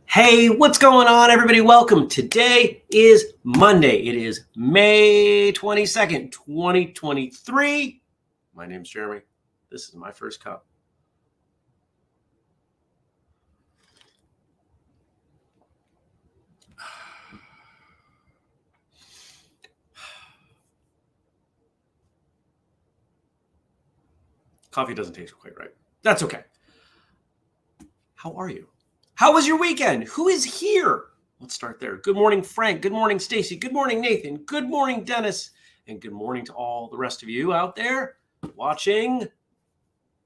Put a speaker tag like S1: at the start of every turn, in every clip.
S1: Hey, what's going on, everybody? Welcome. Today is Monday. It is May 22nd, 2023. My name's Jeremy. This is my first cup. Coffee doesn't taste quite right. That's okay. How are you? How was your weekend? Who is here? Let's start there. Good morning, Frank. Good morning, Stacy. Good morning, Nathan. Good morning, Dennis. And good morning to all the rest of you out there watching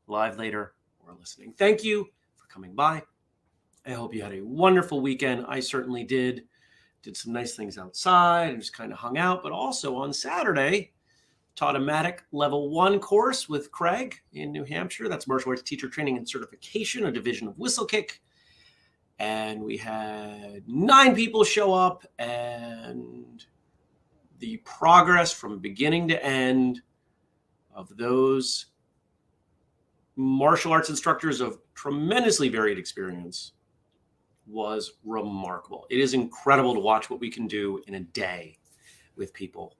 S1: live later or listening. Thank you for coming by. I hope you had a wonderful weekend. I certainly did. Did some nice things outside and just kind of hung out. But also on Saturday, taught a MATIC Level 1 course with Craig in New Hampshire. That's Martial Arts Teacher Training and Certification, a division of Whistlekick. And we had 9 people show up, and the progress from beginning to end of those martial arts instructors of tremendously varied experience was remarkable. It is incredible to watch what we can do in a day with people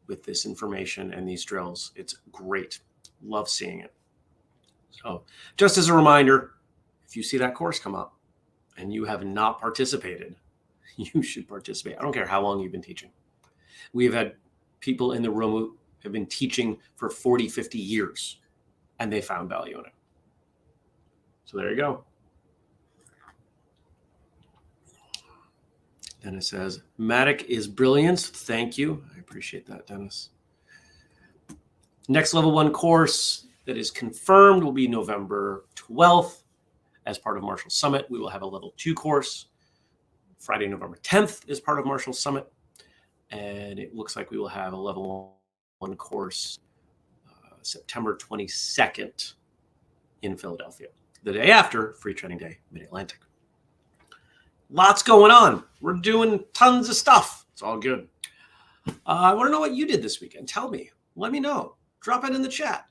S1: with this information and these drills. It's great. Love seeing it. So just as a reminder, if you see that course come up and you have not participated, you should participate. I don't care how long you've been teaching. We have had people in the room who have been teaching for 40, 50 years, and they found value in it. So there you go. Dennis says, MATIC is brilliance. Thank you. I appreciate that, Dennis. Next Level 1 course that is confirmed will be November 12th. As part of Martial Summit, we will have a Level 2 course. Friday, November 10th is part of Martial Summit. And it looks like we will have a Level 1 course September 22nd in Philadelphia. The day after, Free Training Day, Mid-Atlantic. Lots going on. We're doing tons of stuff. It's all good. I want to know what you did this weekend. Tell me. Let me know. Drop it in the chat.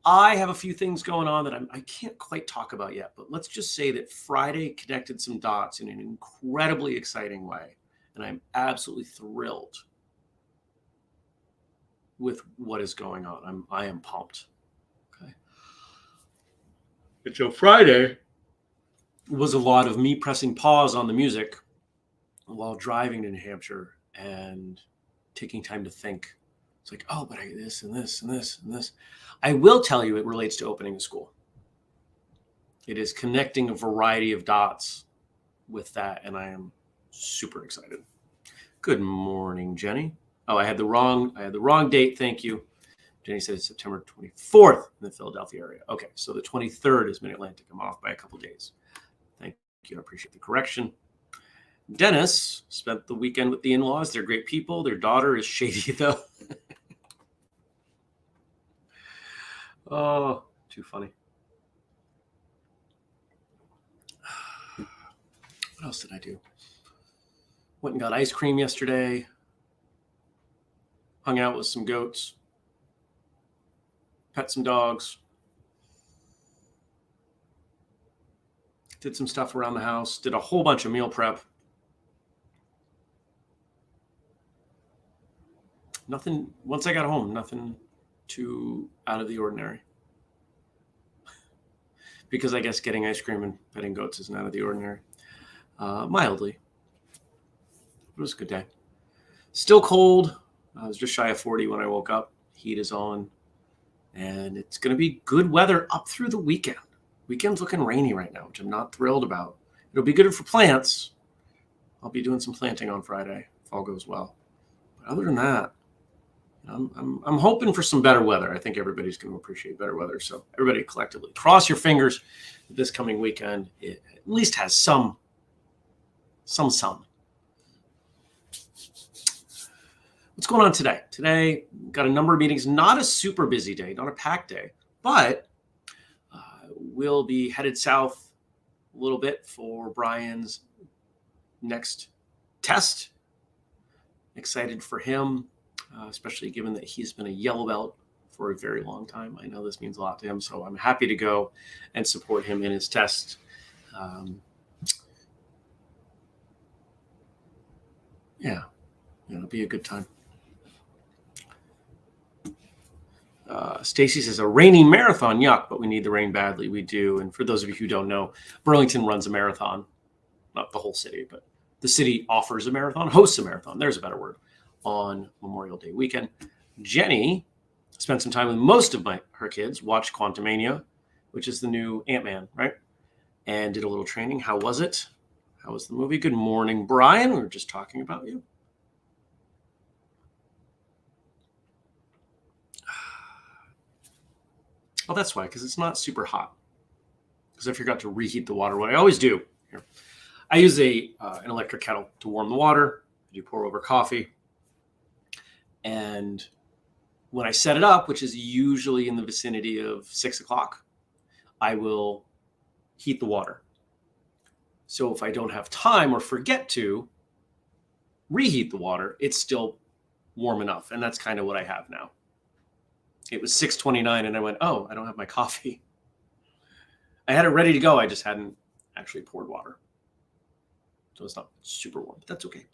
S1: I have a few things going on that I can't quite talk about yet, but let's just say that Friday connected some dots in an incredibly exciting way, and I'm absolutely thrilled with what is going on. I am pumped. Okay. And so Friday was a lot of me pressing pause on the music while driving to New Hampshire and taking time to think. It's like, oh, but I this and this and this and this. I will tell you it relates to opening a school. It is connecting a variety of dots with that, and I am super excited. Good morning, Jenny. Oh, I had the wrong date. Thank you. Jenny said September 24th in the Philadelphia area. Okay, so the 23rd is Mid-Atlantic. I'm off by a couple days. Thank you. I appreciate the correction. Dennis spent the weekend with the in-laws. They're great people. Their daughter is shady, though. Oh, too funny. What else did I do? Went and got ice cream yesterday. Hung out with some goats. Pet some dogs. Did some stuff around the house. Did a whole bunch of meal prep. Nothing, once I got home, nothing too out of the ordinary. Because I guess getting ice cream and petting goats isn't out of the ordinary. Mildly. It was a good day. Still cold. I was just shy of 40 when I woke up. Heat is on. And it's going to be good weather up through the weekend. Weekend's looking rainy right now, which I'm not thrilled about. It'll be good for plants. I'll be doing some planting on Friday if all goes well. But other than that, I'm hoping for some better weather. I think everybody's going to appreciate better weather. So everybody collectively, cross your fingers that this coming weekend it at least has some sun. What's going on today? Today, got a number of meetings. Not a super busy day, not a packed day, but we'll be headed south a little bit for Brian's next test. Excited for him, especially given that he's been a yellow belt for a very long time. I know this means a lot to him, so I'm happy to go and support him in his test. Yeah, it'll be a good time. Stacy says, a rainy marathon, yuck, but we need the rain badly. We do. And for those of you who don't know, Burlington runs a marathon, not the whole city, but the city offers a marathon, hosts a marathon. There's a better word, on Memorial Day weekend. Jenny spent some time with most of her kids, watched Quantumania, which is the new Ant-Man, right? And did a little training. How was it? How was the movie? Good morning, Brian. We were just talking about you. Oh, that's why, because it's not super hot. Because I forgot to reheat the water. What I always do, here, I use an electric kettle to warm the water. I do pour over coffee. And when I set it up, which is usually in the vicinity of 6 o'clock, I will heat the water. So if I don't have time or forget to reheat the water, it's still warm enough. And that's kind of what I have now. It was 6:29 and I went, oh, I don't have my coffee. I had it ready to go. I just hadn't actually poured water. So it's not super warm, but that's okay.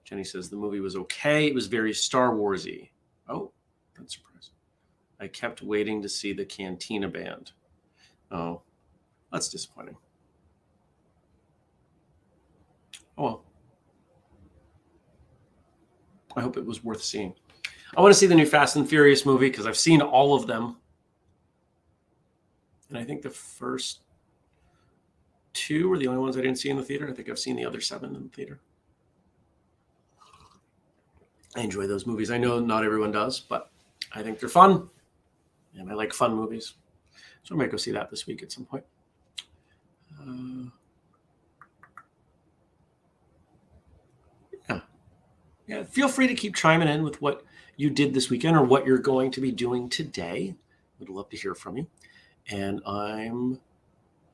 S1: Jenny says the movie was okay. It was very Star Wars-y. Oh, that's surprising. I kept waiting to see the Cantina Band. Oh, that's disappointing. Oh, well. I hope it was worth seeing. I want to see the new Fast and Furious movie because I've seen all of them. And I think the first 2 were the only ones I didn't see in the theater. I think I've seen the other 7 in the theater. I enjoy those movies. I know not everyone does, but I think they're fun. And I like fun movies. So I might go see that this week at some point. Yeah, feel free to keep chiming in with what you did this weekend or what you're going to be doing today. Would love to hear from you. And I'm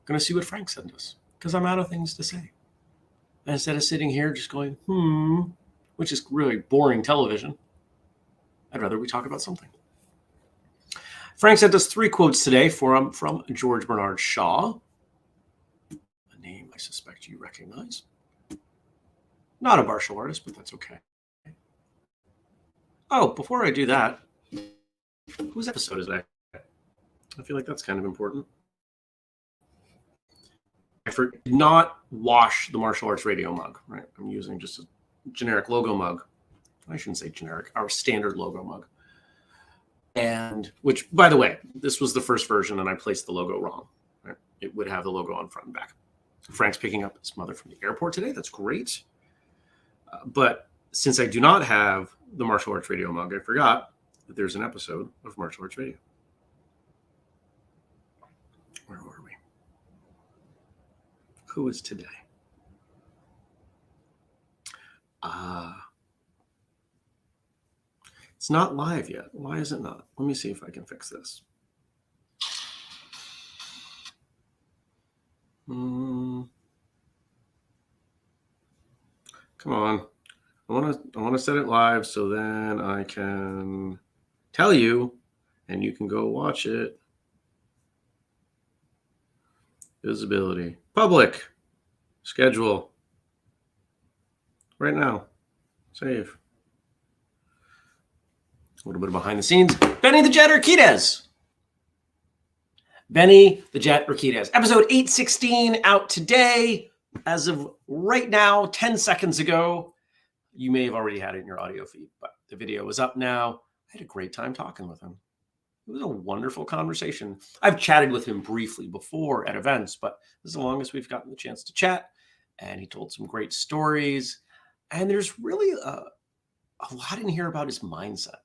S1: going to see what Frank sent us because I'm out of things to say. And instead of sitting here just going, which is really boring television, I'd rather we talk about something. Frank sent us 3 quotes today from George Bernard Shaw, a name I suspect you recognize. Not a martial artist, but that's okay. Oh, before I do that, whose episode is that? I feel like that's kind of important. I did not wash the Martial Arts Radio mug, right? I'm using just a generic logo mug. I shouldn't say generic, our standard logo mug. And which, by the way, this was the first version and I placed the logo wrong. Right? It would have the logo on front and back. Frank's picking up his mother from the airport today. That's great. But since I do not have the Martial Arts Radio mug, I forgot that there's an episode of Martial Arts Radio. Where were we? Who is today? It's not live yet. Why is it not? Let me see if I can fix this. Come on. I want to set it live so then I can tell you and you can go watch it. Visibility. Public. Schedule. Right now. Save. A little bit of behind the scenes. Benny the Jet Urquidez. Benny the Jet Urquidez. Episode 816 out today. As of right now, 10 seconds ago. You may have already had it in your audio feed, but the video is up now. I had a great time talking with him. It was a wonderful conversation. I've chatted with him briefly before at events, but this is the longest we've gotten the chance to chat. And he told some great stories. And there's really a lot in here about his mindset.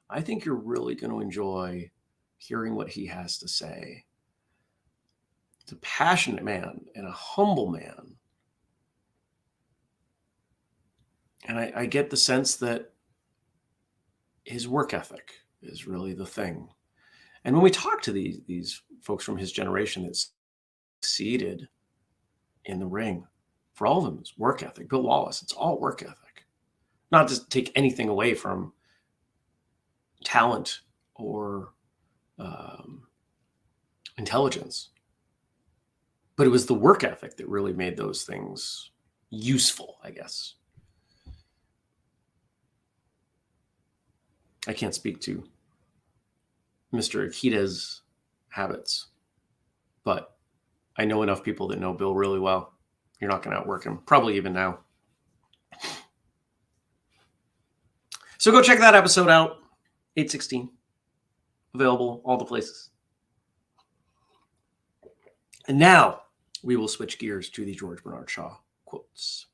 S1: I think you're really going to enjoy hearing what he has to say. He's a passionate man and a humble man. And I get the sense that his work ethic is really the thing. And when we talk to these folks from his generation that succeeded in the ring, for all of them, it's work ethic. Bill Wallace, it's all work ethic. Not to take anything away from talent or intelligence, but it was the work ethic that really made those things useful, I guess. I can't speak to Mr. Akita's habits, but I know enough people that know Bill really well. You're not going to outwork him, probably even now. So go check that episode out. 816. Available all the places. And now we will switch gears to the George Bernard Shaw quotes.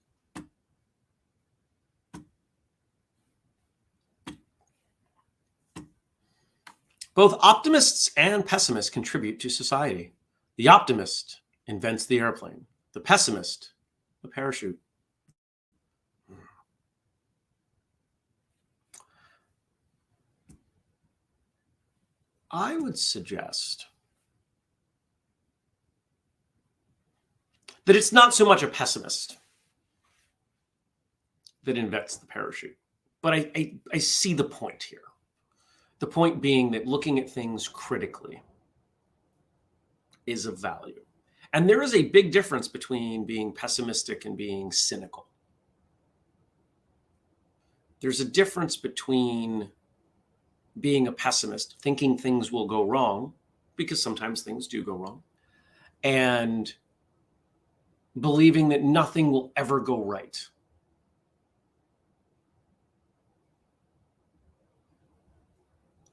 S1: Both optimists and pessimists contribute to society. The optimist invents the airplane. The pessimist, the parachute. I would suggest that it's not so much a pessimist that invents the parachute, but I see the point here. The point being that looking at things critically is of value. And there is a big difference between being pessimistic and being cynical. There's a difference between being a pessimist, thinking things will go wrong, because sometimes things do go wrong, and believing that nothing will ever go right.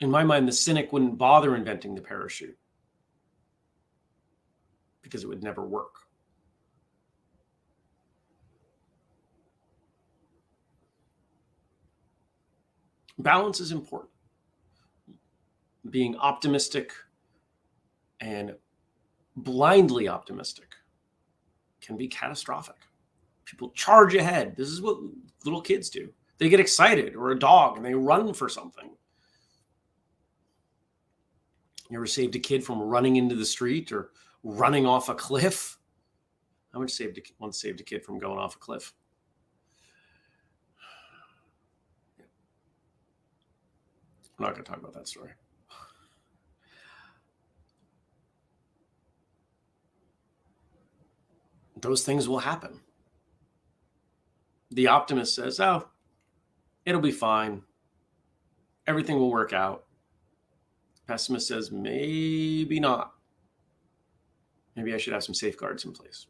S1: In my mind, the cynic wouldn't bother inventing the parachute because it would never work. Balance is important. Being optimistic and blindly optimistic can be catastrophic. People charge ahead. This is what little kids do. They get excited, or a dog, and they run for something. You ever saved a kid from running into the street or running off a cliff? I once saved a kid from going off a cliff. I'm not going to talk about that story. Those things will happen. The optimist says, oh, it'll be fine. Everything will work out. The pessimist says, maybe not. Maybe I should have some safeguards in place.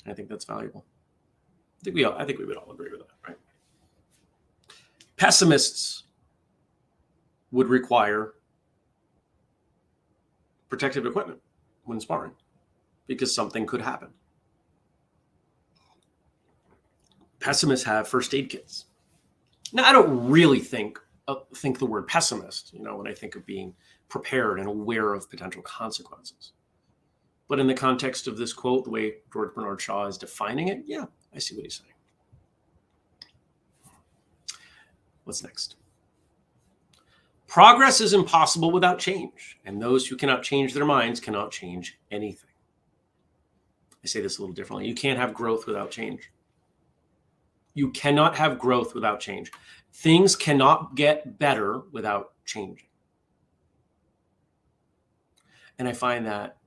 S1: I think that's valuable. I think we would all agree with that, right? Pessimists would require protective equipment when sparring because something could happen. Pessimists have first aid kits. Now, I don't really think the word pessimist, when I think of being prepared and aware of potential consequences. But in the context of this quote, the way George Bernard Shaw is defining it, yeah, I see what he's saying. What's next? Progress is impossible without change, and those who cannot change their minds cannot change anything. I say this a little differently. You can't have growth without change. You cannot have growth without change. Things cannot get better without changing. And I find that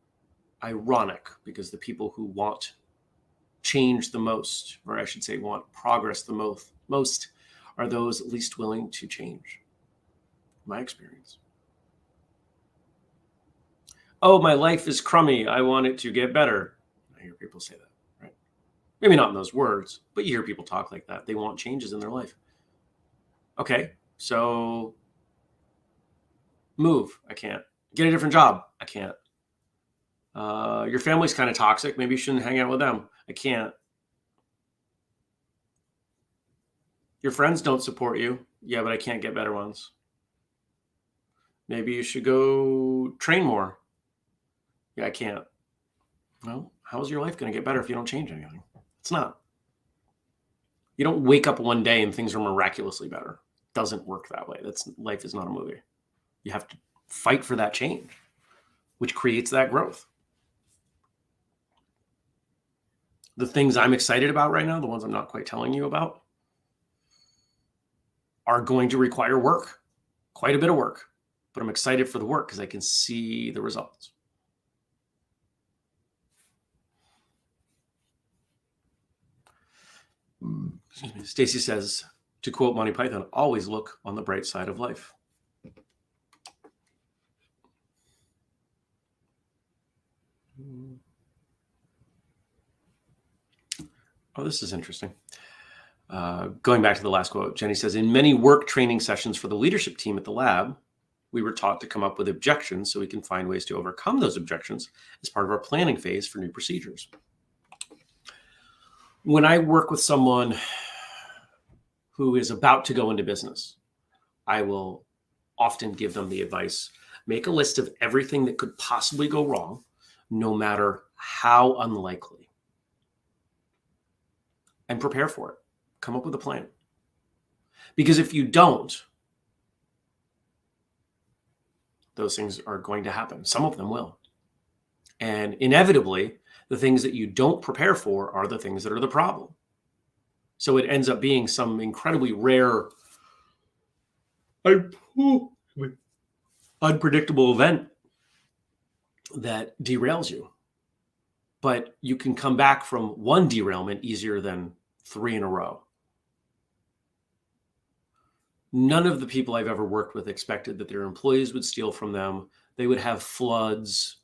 S1: ironic because the people who want change the most, or I should say want progress the most, are those least willing to change. My experience. Oh, my life is crummy. I want it to get better. I hear people say that. Maybe not in those words, but you hear people talk like that. They want changes in their life. Okay, so move. I can't. Get a different job. I can't. Your family's kind of toxic. Maybe you shouldn't hang out with them. I can't. Your friends don't support you. Yeah, but I can't get better ones. Maybe you should go train more. Yeah, I can't. Well, how's your life going to get better if you don't change anything? It's not. You don't wake up one day and things are miraculously better. It doesn't work that way. Life is not a movie. You have to fight for that change, which creates that growth. The things I'm excited about right now, the ones I'm not quite telling you about, are going to require work, quite a bit of work. But I'm excited for the work because I can see the results. Stacy says, to quote Monty Python, always look on the bright side of life. Oh, this is interesting. Going back to the last quote, Jenny says, in many work training sessions for the leadership team at the lab, we were taught to come up with objections so we can find ways to overcome those objections as part of our planning phase for new procedures. When I work with someone who is about to go into business, I will often give them the advice, make a list of everything that could possibly go wrong, no matter how unlikely, and prepare for it. Come up with a plan. Because if you don't, those things are going to happen. Some of them will. And inevitably, the things that you don't prepare for are the things that are the problem. So it ends up being some incredibly rare, unpredictable event that derails you. But you can come back from one derailment easier than 3 in a row. None of the people I've ever worked with expected that their employees would steal from them. They would have floods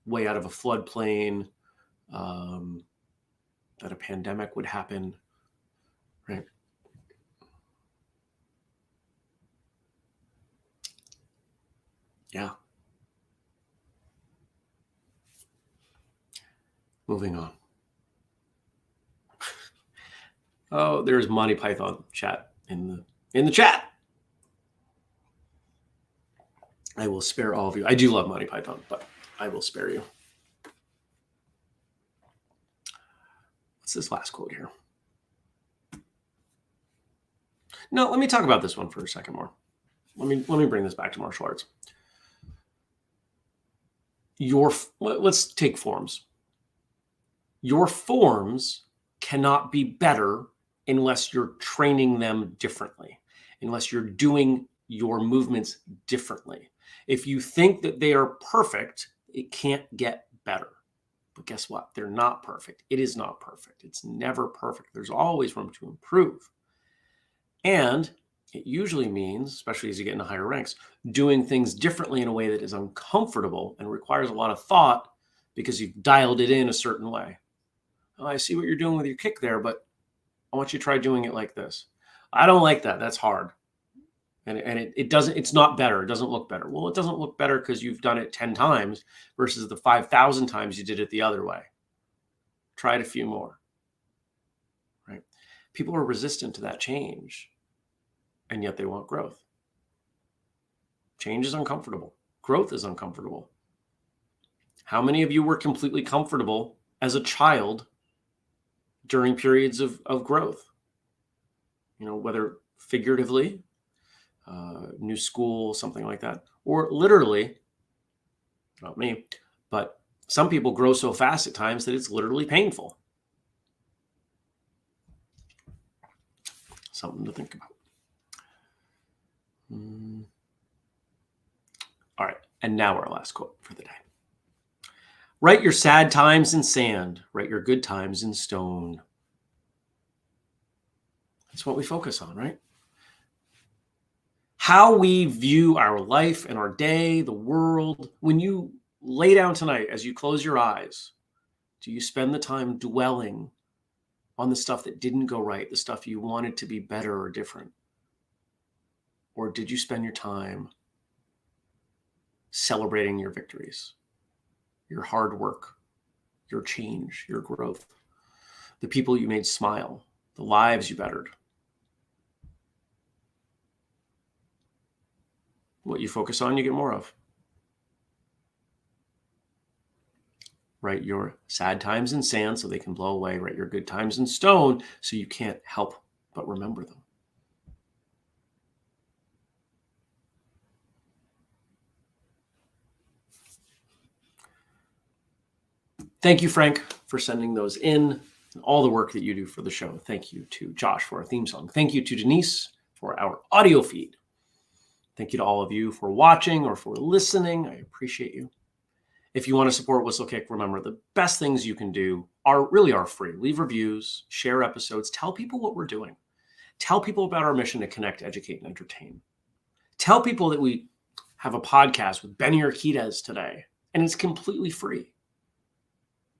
S1: way out of a floodplain, that a pandemic would happen, right? Yeah. Moving on. Oh, there's Monty Python chat in the chat. I will spare all of you. I do love Monty Python, but I will spare you. What's this last quote here? No, let me talk about this one for a second more. Let me bring this back to martial arts. Let's take forms. Your forms cannot be better unless you're training them differently, unless you're doing your movements differently. If you think that they are perfect, it can't get better. But guess what? They're not perfect. It is not perfect. It's never perfect. There's always room to improve. And it usually means, especially as you get into higher ranks, doing things differently in a way that is uncomfortable and requires a lot of thought because you've dialed it in a certain way. Oh, I see what you're doing with your kick there, but I want you to try doing it like this. I don't like that. That's hard. And it doesn't, it's not better. It doesn't look better. Well, it doesn't look better because you've done it 10 times versus the 5,000 times you did it the other way. Try it a few more, right? People are resistant to that change, and yet they want growth. Change is uncomfortable. Growth is uncomfortable. How many of you were completely comfortable as a child during periods of growth? You know, whether figuratively, new school, something like that, or literally, not me, but some people grow so fast at times that it's literally painful. Something to think about. All right, and now our last quote for the day. Write your sad times in sand, write your good times in stone. That's what we focus on, right? How we view our life and our day, the world. When you lay down tonight, as you close your eyes, do you spend the time dwelling on the stuff that didn't go right, the stuff you wanted to be better or different? Or did you spend your time celebrating your victories, your hard work, your change, your growth, the people you made smile, the lives you bettered? What you focus on, you get more of. Write your sad times in sand so they can blow away. Write your good times in stone so you can't help but remember them. Thank you, Frank, for sending those in and all the work that you do for the show. Thank you to Josh for our theme song. Thank you to Denise for our audio feed. Thank you to all of you for watching or for listening. I appreciate you. If you want to support Whistlekick, remember the best things you can do are free. Leave reviews, share episodes, tell people what we're doing. Tell people about our mission to connect, educate, and entertain. Tell people that we have a podcast with Benny Urquidez today, and it's completely free.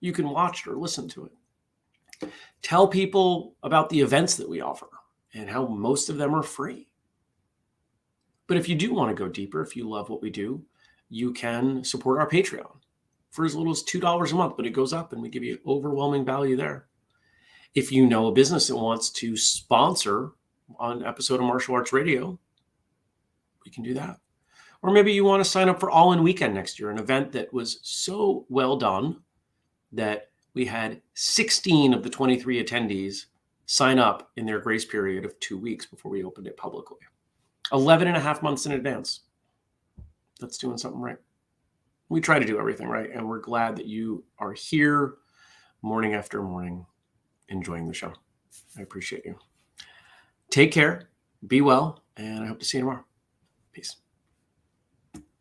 S1: You can watch it or listen to it. Tell people about the events that we offer and how most of them are free. But if you do want to go deeper, if you love what we do, you can support our Patreon for as little as $2 a month, but it goes up and we give you overwhelming value there. If you know a business that wants to sponsor an episode of Martial Arts Radio, we can do that. Or maybe you want to sign up for All In Weekend next year, an event that was so well done that we had 16 of the 23 attendees sign up in their grace period of 2 weeks before we opened it publicly. 11 and a half months in advance. That's doing something right. We try to do everything right, and we're glad that you are here morning after morning enjoying the show. I appreciate you. Take care, be well, and I hope to see you tomorrow. Peace.